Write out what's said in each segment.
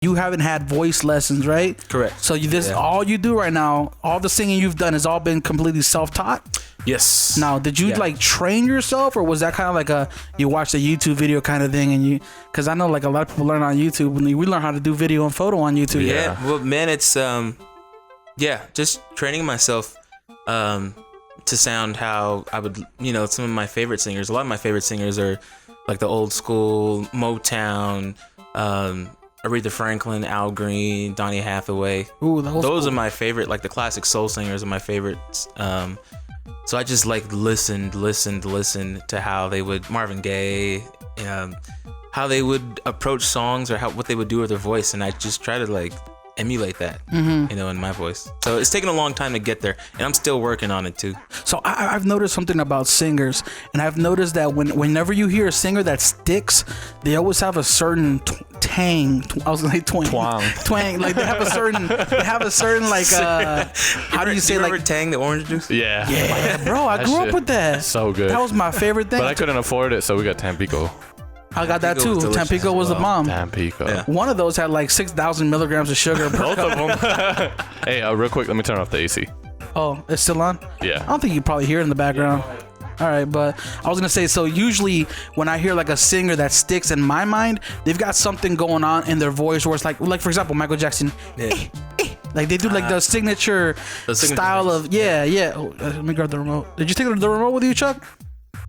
you haven't had voice lessons, right? Correct. So all you do right now, all the singing you've done has all been completely self-taught? Yes. Now, did you like train yourself, or was that kind of like you watched a YouTube video kind of thing, and because I know like a lot of people learn on YouTube, and we learn how to do video and photo on YouTube. Yeah. Well, man, it's just training myself to sound how I would, some of my favorite singers. A lot of my favorite singers are like the old school Motown, Aretha Franklin, Al Green, Donny Hathaway. Ooh, those are my favorite, like the classic soul singers are my favorites. So I just like listened to how they would, Marvin Gaye, how they would approach songs or what they would do with their voice, and I just try to like emulate that, in my voice. So it's taken a long time to get there, and I'm still working on it too. So I've noticed something about singers, and I've noticed that whenever you hear a singer that sticks, they always have a certain tang. I was like twang. Like they have a certain like how do you say, remember like Tang, the orange juice? Yeah, bro, I grew up with that. So good. That was my favorite thing. But I couldn't afford it, so we got Tampico. I got that too. Tampico was the bomb. Tampico. Yeah. One of those had like 6,000 milligrams of sugar. Both of them. Hey, real quick, let me turn off the AC. Oh, it's still on? Yeah. I don't think you probably hear it in the background. All right, but I was gonna say, so usually when I hear like a singer that sticks in my mind, they've got something going on in their voice where it's like for example, Michael Jackson. Like they do like the signature style of Oh, let me grab the remote. Did you take the remote with you, Chuck?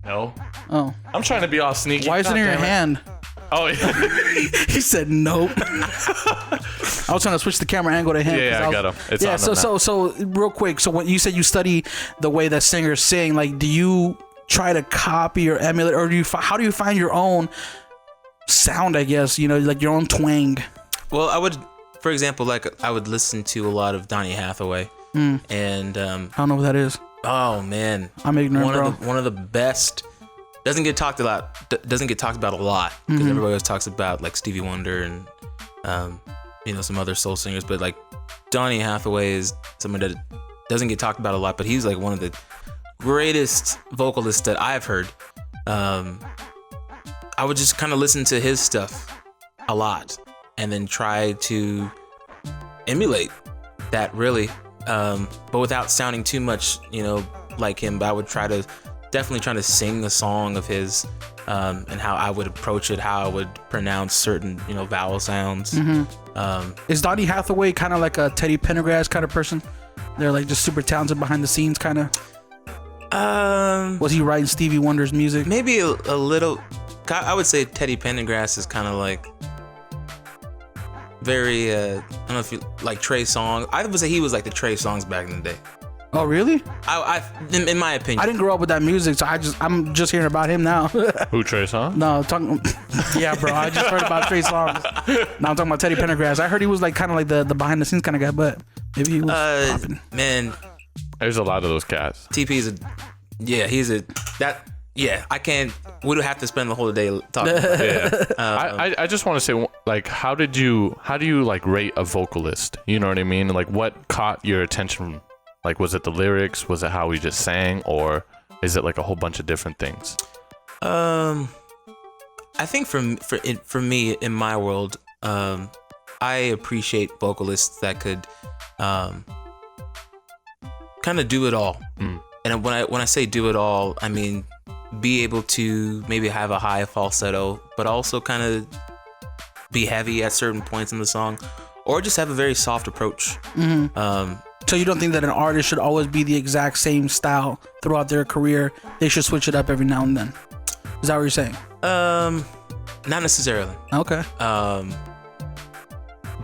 No. Oh. I'm trying to be all sneaky. Why is it in your hand? Oh, yeah. He said nope. I was trying to switch the camera angle to him. Yeah, I got him. It's on so real quick. So when you said you study the way that singers sing, like, do you try to copy or emulate, or how do you find your own sound? I guess like your own twang. Well, I would, for example, I would listen to a lot of Donny Hathaway, and I don't know what that is. Oh man, I'm ignorant, one of the best. Doesn't get talked about a lot because everybody always talks about like Stevie Wonder and some other soul singers, but like Donny Hathaway is someone that doesn't get talked about a lot, but he's like one of the greatest vocalists that I've heard. I would just kind of listen to his stuff a lot and then try to emulate that, really, but without sounding too much like him. But I would definitely try to sing the song of his, and how I would approach it, how I would pronounce certain vowel sounds. Is Donny Hathaway kind of like a Teddy Pendergrass kind of person? They're like just super talented behind the scenes, kind of. Was he writing Stevie Wonder's music? Maybe a little. I would say Teddy Pendergrass is kind of like very. I don't know if you like Trey Songz. I would say he was like the Trey Songz back in the day. Oh really? In my opinion, I didn't grow up with that music, so I'm just hearing about him now. Who, Trey Songz? No, yeah, bro. I just heard about Trey Songz. Now I'm talking about Teddy Pendergrass. I heard he was like kind of like the behind the scenes kind of guy, but maybe he was popping. Man, there's a lot of those cats. TP's I can't. We would have to spend the whole day talking about it. Yeah. I just want to say, like, how do you like rate a vocalist? You know what I mean? Like, what caught your attention? Like, was it the lyrics? Was it how he just sang? Or is it like a whole bunch of different things? I think for me, in my world, I appreciate vocalists that could kind of do it all. And when I say do it all, I mean be able to maybe have a high falsetto, but also kind of be heavy at certain points in the song, or just have a very soft approach. So you don't think that an artist should always be the exact same style throughout their career? They should switch it up every now and then. Is that what you're saying? Not necessarily. Okay.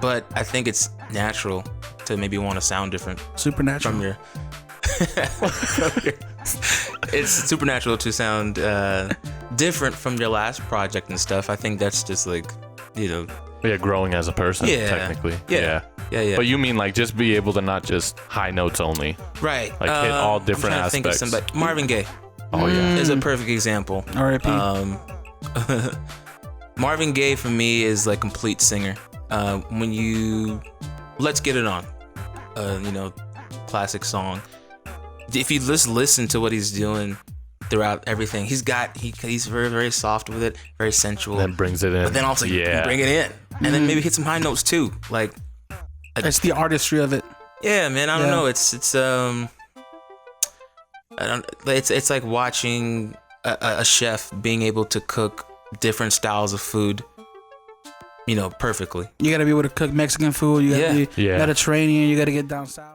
But I think it's natural to maybe want to sound different. Supernatural. From your it's supernatural to sound different from your last project and stuff. I think that's just like, growing as a person, technically. Yeah. But you mean like just be able to not just high notes only, right? Like hit all different aspects. Think of somebody. Marvin Gaye. Oh yeah, is a perfect example. R.I.P. Marvin Gaye for me is like complete singer. When you Let's Get It On, classic song. If you just listen to what he's doing, throughout everything. He's very, very soft with it, very sensual. Then brings it in. But then also you can bring it in. And then maybe hit some high notes too. Like it's the artistry of it. Yeah, man. I don't know. It's like watching a chef being able to cook different styles of food, perfectly. You gotta be able to cook Mexican food. You gotta be Mediterranean. You gotta get down south.